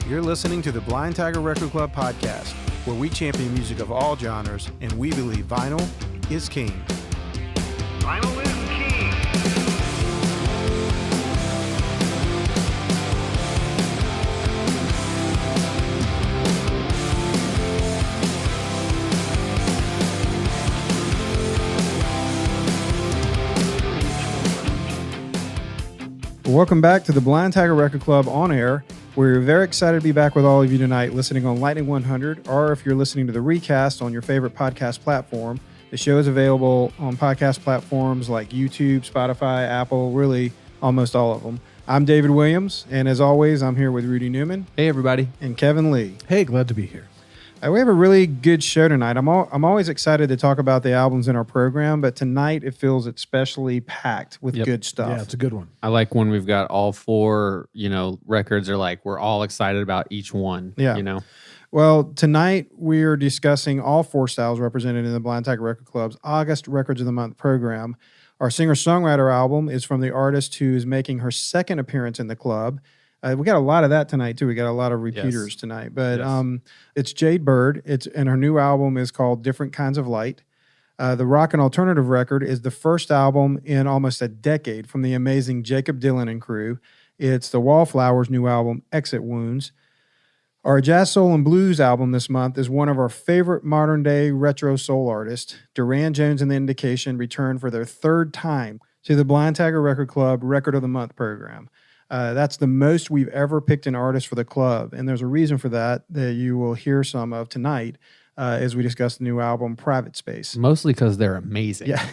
You're listening to the Blind Tiger Record Club podcast, where we champion music of all genres, and we believe vinyl is king. Vinyl is king. Welcome back to the Blind Tiger Record Club on air. We're very excited to be back with all of you tonight listening on Lightning 100, or if you're listening to the recast on your favorite podcast platform. The show is available on podcast platforms like YouTube, Spotify, Apple, really almost all of them. I'm David Williams, and as always, I'm here with Rudy Newman. Hey, everybody. And Kevin Lee. Hey, glad to be here. We have a really good show tonight. I'm always excited to talk about the albums in our program, but tonight it feels especially packed with good stuff. Yeah, it's a good one. I like when we've got all four, records are like, we're all excited about each one. Yeah. Well, tonight we're discussing all four styles represented in the Blind Tiger Record Club's August Records of the Month program. Our singer-songwriter album is from the artist who is making her second appearance in the club. We got a lot of that tonight, too. We got a lot of repeaters tonight. But it's Jade Bird, and her new album is called Different Kinds of Light. The rock and alternative record is the first album in almost a decade from the amazing Jakob Dylan and crew. It's the Wallflowers' new album, Exit Wounds. Our Jazz, Soul, and Blues album this month is one of our favorite modern-day retro soul artists. Duran Jones and The Indication returned for their third time to the Blind Tiger Record Club Record of the Month program. That's the most we've ever picked an artist for the club, and there's a reason for that you will hear some of tonight as we discuss the new album, Private Space. Mostly because they're amazing. Yeah.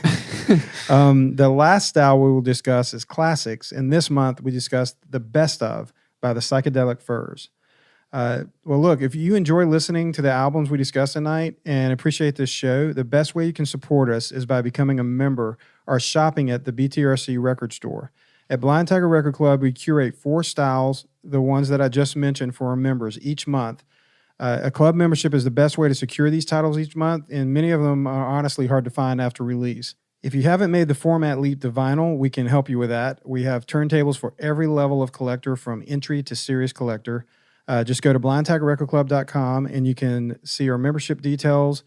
The last style we will discuss is classics, and this month we discussed The Best Of by the Psychedelic Furs. Well, look, if you enjoy listening to the albums we discuss tonight and appreciate this show, the best way you can support us is by becoming a member or shopping at the B.T.R.C. record store. At Blind Tiger Record Club, we curate four styles, the ones that I just mentioned, for our members each month. A club membership is the best way to secure these titles each month, and many of them are honestly hard to find after release. If you haven't made the format leap to vinyl, we can help you with that. We have turntables for every level of collector, from entry to serious collector. Just go to blindtigerrecordclub.com, and you can see our membership details.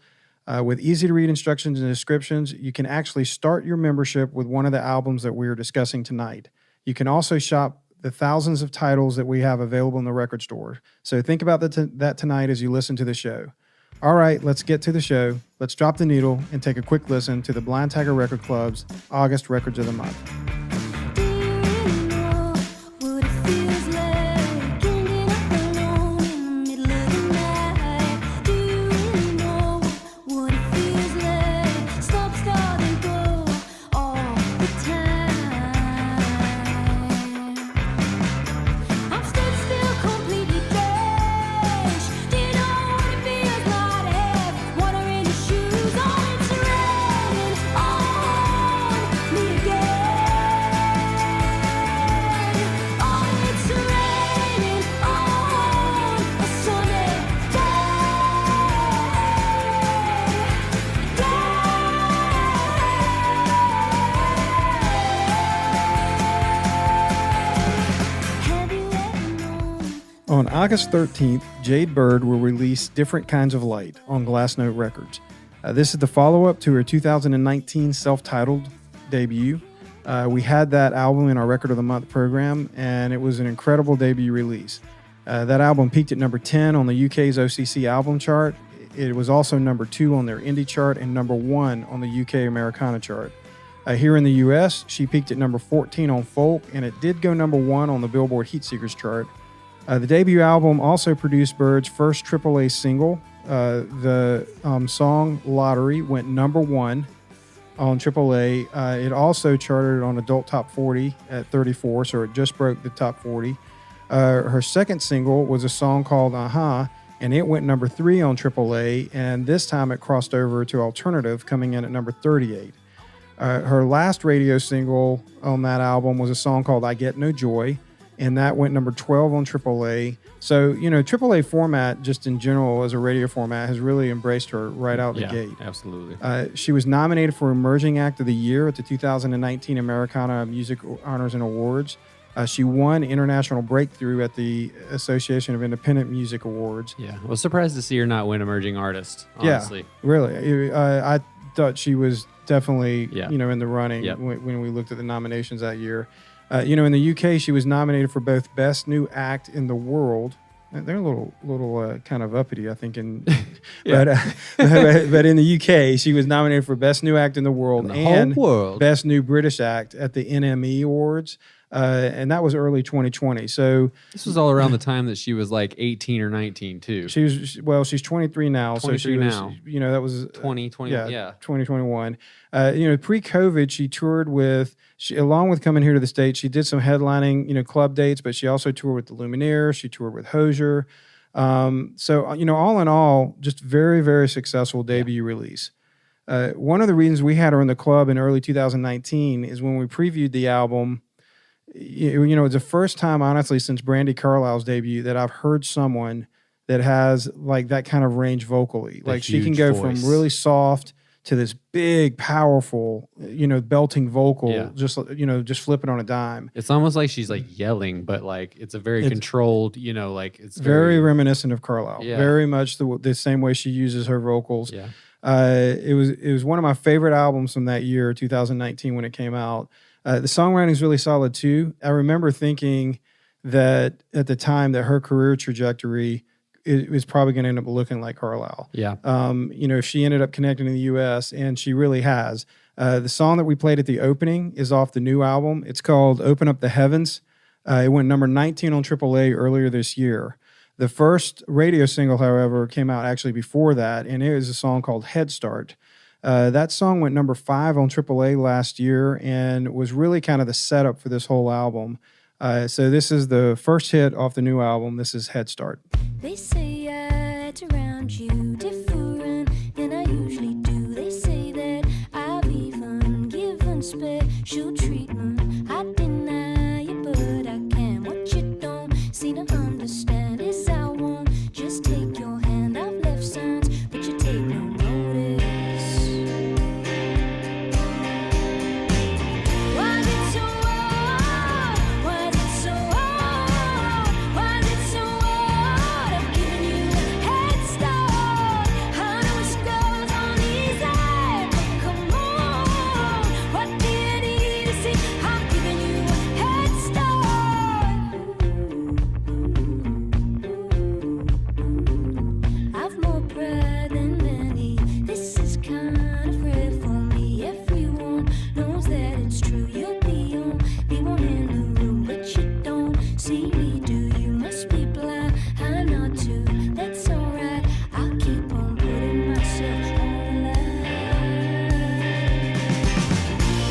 With easy-to-read instructions and descriptions, you can actually start your membership with one of the albums that we are discussing tonight. You can also shop the thousands of titles that we have available in the record store. So think about that tonight as you listen to the show. All right, let's get to the show. Let's drop the needle and take a quick listen to the Blind Tiger Record Club's August Records of the Month. On August 13th, Jade Bird will release Different Kinds of Light on Glassnote Records. This is the follow-up to her 2019 self-titled debut. We had that album in our Record of the Month program, and it was an incredible debut release. That album peaked at number 10 on the UK's OCC album chart. It was also number 2 on their indie chart and number 1 on the UK Americana chart. Here in the US, she peaked at number 14 on folk, and it did go number 1 on the Billboard Heatseekers chart. The debut album also produced Bird's first AAA single. The song Lottery went number 1 on AAA. It also charted on Adult Top 40 at 34, so it just broke the top 40. Her second single was a song called Uh-Huh, and it went number 3 on AAA, and this time it crossed over to Alternative, coming in at number 38. Her last radio single on that album was a song called I Get No Joy, and that went number 12 on AAA. So, AAA format, just in general, as a radio format, has really embraced her right out the gate. Absolutely. She was nominated for Emerging Act of the Year at the 2019 Americana Music Honors and Awards. She won International Breakthrough at the Association of Independent Music Awards. Yeah, I was surprised to see her not win Emerging Artist, honestly. Yeah, really. I thought she was definitely, Yeah. in the running Yep. when we looked at the nominations that year. In the UK, she was nominated for both Best New Act in the World. They're a little kind of uppity, I think. But in the UK, she was nominated for Best New Act in the World In the whole world. Best New British Act at the NME Awards. And that was early 2020. So This was all around the time that she was like 18 or 19 too. she's 23 now. 23 so she was, now. That was 2020, yeah. 2021. Pre-COVID, she toured along with coming here to the States, she did some headlining, club dates, but she also toured with the Lumineers. She toured with Hozier. All in all, just very, very successful debut release. One of the reasons we had her in the club in early 2019 is when we previewed the album. It's the first time, honestly, since Brandi Carlile's debut that I've heard someone that has like that kind of range vocally. Like she can go from really soft to this big, powerful, belting vocal, just flipping on a dime. It's almost like she's like yelling, but like it's a very controlled, it's very reminiscent of Carlile. Yeah. Very much the same way she uses her vocals. Yeah. It was one of my favorite albums from that year, 2019, when it came out. The songwriting is really solid too. I remember thinking that at the time that her career trajectory it was probably going to end up looking like Carlile. Yeah. If she ended up connecting in the U.S., and she really has. The song that we played at the opening is off the new album. It's called Open Up the Heavens. It went number 19 on AAA earlier this year. The first radio single, however, came out actually before that, and it was a song called Head Start. That song went number 5 on AAA last year and was really kind of the setup for this whole album. So this is the first hit off the new album. This is Head Start. They say I act around you different than I usually do. They say that I've even given special treatment. I deny you, but I can. What you don't seem to understand is I won't just take your hand. I've left signs, but you take no notice. Why is it so hard? Why is it so hard? Why is it so hard? I've given you a head start. I know it goes on easy, but come on. What do you need to see? I'm giving you a head start. I've more pride than many. This is kind of rare for me. Everyone knows that it's true. You're the only one in the room, but you don't see me, do you? Must be blind. I'm not too. That's alright. I'll keep on putting myself on the line.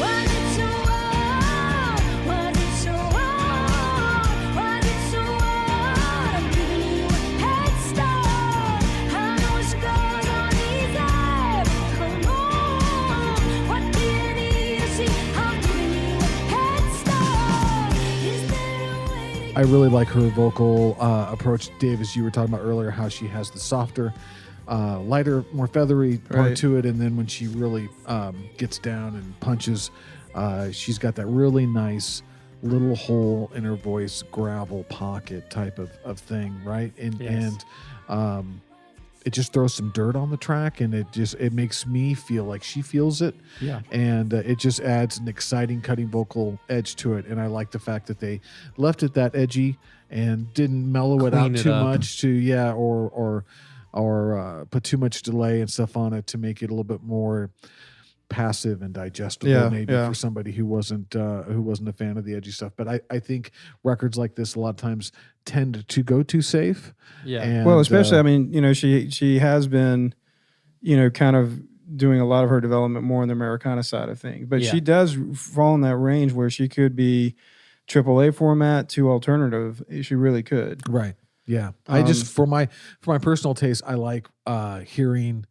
Why is it so hard? Why is it so hard? Why is it so hard? I'm giving you a head start. I know it goes on easy, but come on. What do you need to see? I'm giving you a head start. Is there a way to I really like her vocal approach, Dave, as you were talking about earlier, how she has the softer, lighter, more feathery part Right. to it. And then when she really gets down and punches, she's got that really nice little hole in her voice, gravel pocket type of thing, right? Yes. And it just throws some dirt on the track, and it makes me feel like she feels it. Yeah. And it just adds an exciting cutting vocal edge to it. And I like the fact that they left it that edgy and didn't mellow it out Clean it too up. much or put too much delay and stuff on it to make it a little bit more passive and digestible, Yeah, maybe yeah. for somebody who wasn't a fan of the edgy stuff. But I think records like this a lot of times tend to go too safe. Yeah. And, Well, especially, I mean, she has been, kind of doing a lot of her development more on the Americana side of things. But Yeah. she does fall in that range where she could be AAA format to alternative. She really could. right. Yeah. I just for my personal taste, I like hearing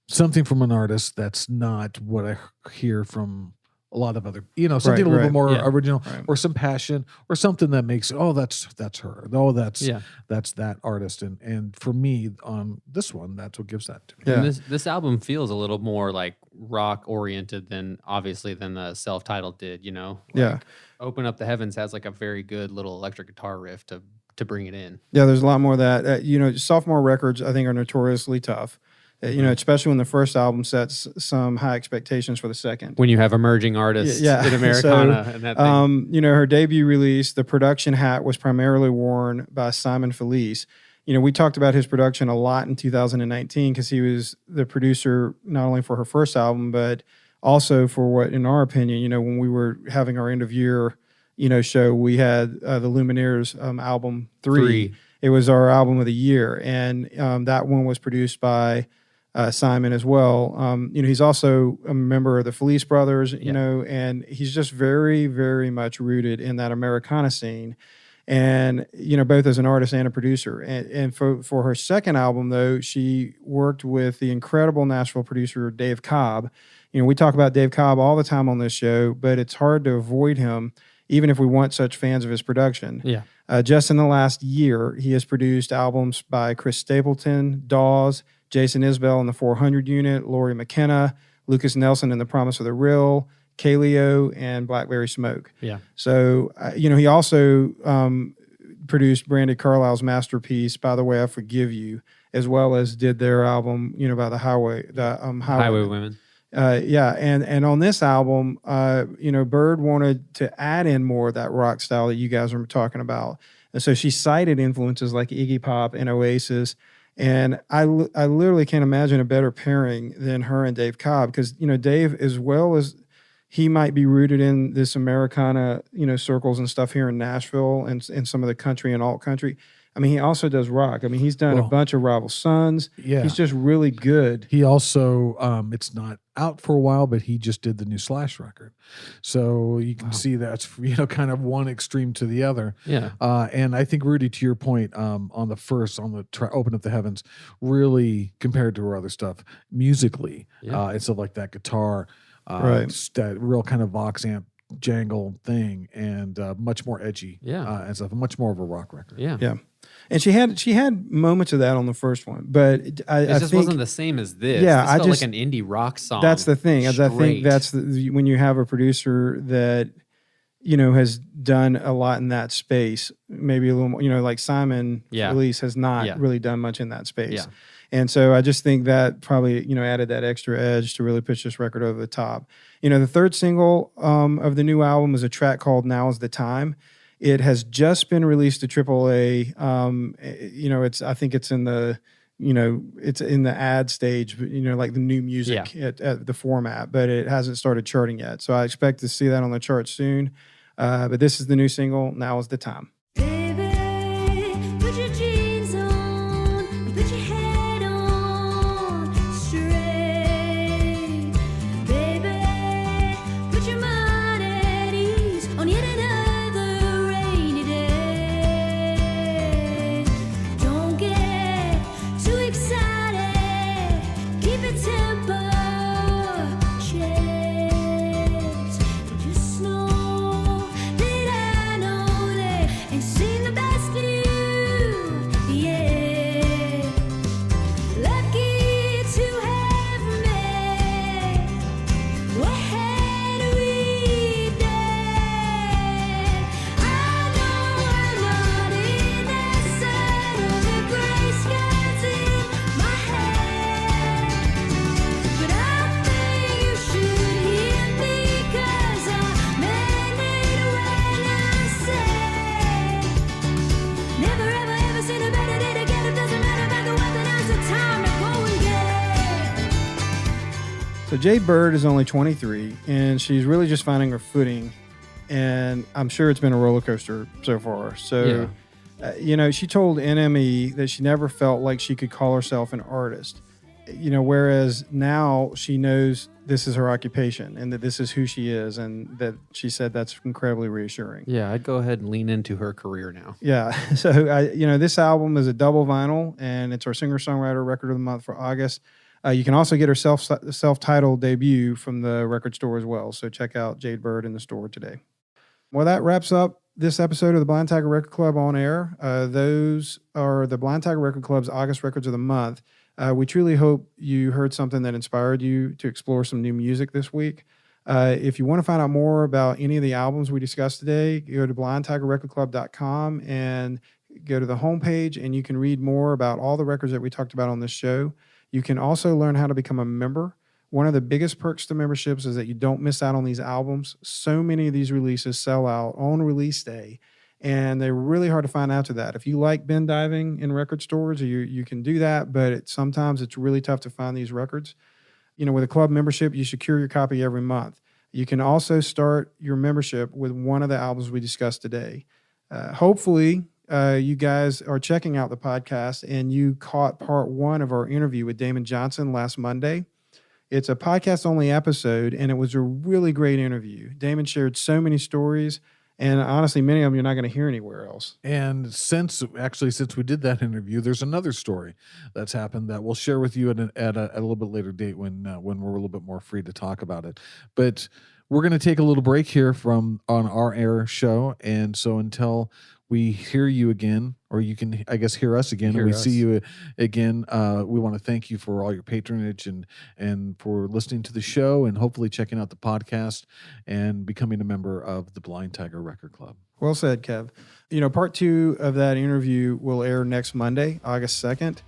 something from an artist that's not what I hear from a lot of other, something a little right. bit more Yeah. original, Right. or some passion, or something that makes, that's her. Oh, that's Yeah. that's that artist. And for me, on this one, that's what gives that to me. Yeah. And this album feels a little more like rock oriented than the self-titled did, Yeah. Open Up the Heavens has like a very good little electric guitar riff to bring it in. Yeah, there's a lot more of that. Sophomore records, I think, are notoriously tough. Especially when the first album sets some high expectations for the second. When you have emerging artists Yeah. in Americana and that thing. Her debut release, the production hat was primarily worn by Simon Felice. We talked about his production a lot in 2019 because he was the producer not only for her first album, but also for what, in our opinion, when we were having our end of year, show, we had the Lumineers album 3. It was our album of the year. And that one was produced by Simon as well. He's also a member of the Felice Brothers, and he's just very, very much rooted in that Americana scene. And, both as an artist and a producer. And for her second album, though, she worked with the incredible Nashville producer, Dave Cobb. We talk about Dave Cobb all the time on this show, but it's hard to avoid him, even if we want such fans of his production. Yeah. Just in the last year, he has produced albums by Chris Stapleton, Dawes, Jason Isbell and the 400 Unit, Laurie McKenna, Lucas Nelson and the Promise of the Real, Kaleo, and Blackberry Smoke. Yeah. So, he also produced Brandi Carlile's masterpiece, By the Way I Forgive You, as well as did their album, by the Highway Women. And on this album, Bird wanted to add in more of that rock style that you guys are talking about. And so she cited influences like Iggy Pop and Oasis. And I literally can't imagine a better pairing than her and Dave Cobb because, Dave, as well as he might be rooted in this Americana, circles and stuff here in Nashville and some of the country and alt country. I mean, he also does rock. I mean, he's done a bunch of Rival Sons. Yeah. He's just really good. He also, it's not out for a while, but he just did the new Slash record. So you can see that's, kind of one extreme to the other. Yeah. And I think, Rudy, to your point, on the Open Up the Heavens, really compared to her other stuff, musically, it's like that guitar, Right. that real kind of Vox amp jangle thing, and much more edgy. And stuff, much more of a rock record. Yeah. Yeah. And she had moments of that on the first one, but I just think, wasn't the same as this. Yeah, this felt like an indie rock song. That's the thing. As I think Straight. that's when you have a producer that has done a lot in that space. Maybe a little more. Like Simon Felice has not really done much in that space. Yeah. And so I just think that probably added that extra edge to really push this record over the top. The third single of the new album is a track called Now Is the Time. It has just been released to AAA. I think it's in the it's in the ad stage, like the new music at the format, but it hasn't started charting yet. So I expect to see that on the chart soon. But this is the new single, Now Is the Time. Baby, put your jeans on, put your head on straight. Baby, put your mind at ease on yet another rainy day. Don't get too excited, keep it tempo chase. Just know that I know that ain't seen the best of you, yeah. Lucky to have met what had we done. I know I'm not in that side of the gray skies in my head, but I think you should hear me 'cause I meant it when I said never ever ever seen a better day to get it. Doesn't matter about the weather, now's the time to go and get. So Jade Bird is only 23, and she's really just finding her footing. And I'm sure it's been a roller coaster so far. So, she told NME that she never felt like she could call herself an artist. Whereas now she knows this is her occupation and that this is who she is, and that she said that's incredibly reassuring. Yeah, I'd go ahead and lean into her career now. Yeah. So, this album is a double vinyl, and it's our singer-songwriter record of the month for August. You can also get her self-titled debut from the record store as well. So check out Jade Bird in the store today. Well, that wraps up this episode of the Blind Tiger Record Club on air. Those are the Blind Tiger Record Club's August Records of the Month. We truly hope you heard something that inspired you to explore some new music this week. If you want to find out more about any of the albums we discussed today, go to blindtigerrecordclub.com and go to the homepage, and you can read more about all the records that we talked about on this show. You can also learn how to become a member. One of the biggest perks to memberships is that you don't miss out on these albums. So many of these releases sell out on release day, and they're really hard to find after that. If you like bin diving in record stores, you can do that, but sometimes it's really tough to find these records. With a club membership, you secure your copy every month. You can also start your membership with one of the albums we discussed today. Hopefully, you guys are checking out the podcast and you caught part 1 of our interview with Damon Johnson last Monday. It's a podcast-only episode, and it was a really great interview. Damon shared so many stories, and honestly, many of them you're not going to hear anywhere else. And since we did that interview, there's another story that's happened that we'll share with you at a little bit later date when we're a little bit more free to talk about it. But we're going to take a little break here on our air show, and so until we hear you again, or you can, I guess, hear us again, and we see you again, we want to thank you for all your patronage and for listening to the show, and hopefully checking out the podcast and becoming a member of the Blind Tiger Record Club. Well said, Kev. Part 2 of that interview will air next Monday, August 2nd.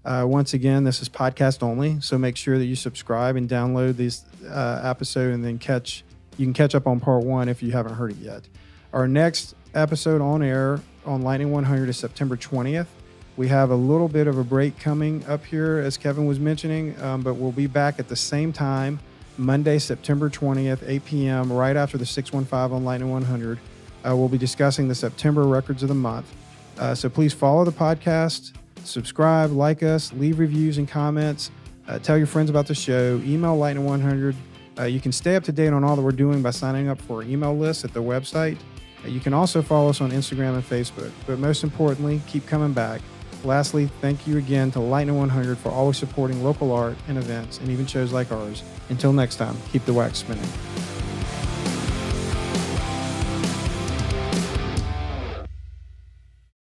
Once again, this is podcast only, so make sure that you subscribe and download this episode, and then you can catch up on part 1 if you haven't heard it yet. Our next episode on air on Lightning 100 is September 20th. We have a little bit of a break coming up here, as Kevin was mentioning, but we'll be back at the same time, Monday, September 20th, 8 p.m., right after the 615 on Lightning 100. We'll be discussing the September records of the month. So please follow the podcast, subscribe, like us, leave reviews and comments, tell your friends about the show, email Lightning 100. You can stay up to date on all that we're doing by signing up for our email list at the website. You can also follow us on Instagram and Facebook. But most importantly, keep coming back. Lastly, thank you again to Lightning 100 for always supporting local art and events, and even shows like ours. Until next time, keep the wax spinning.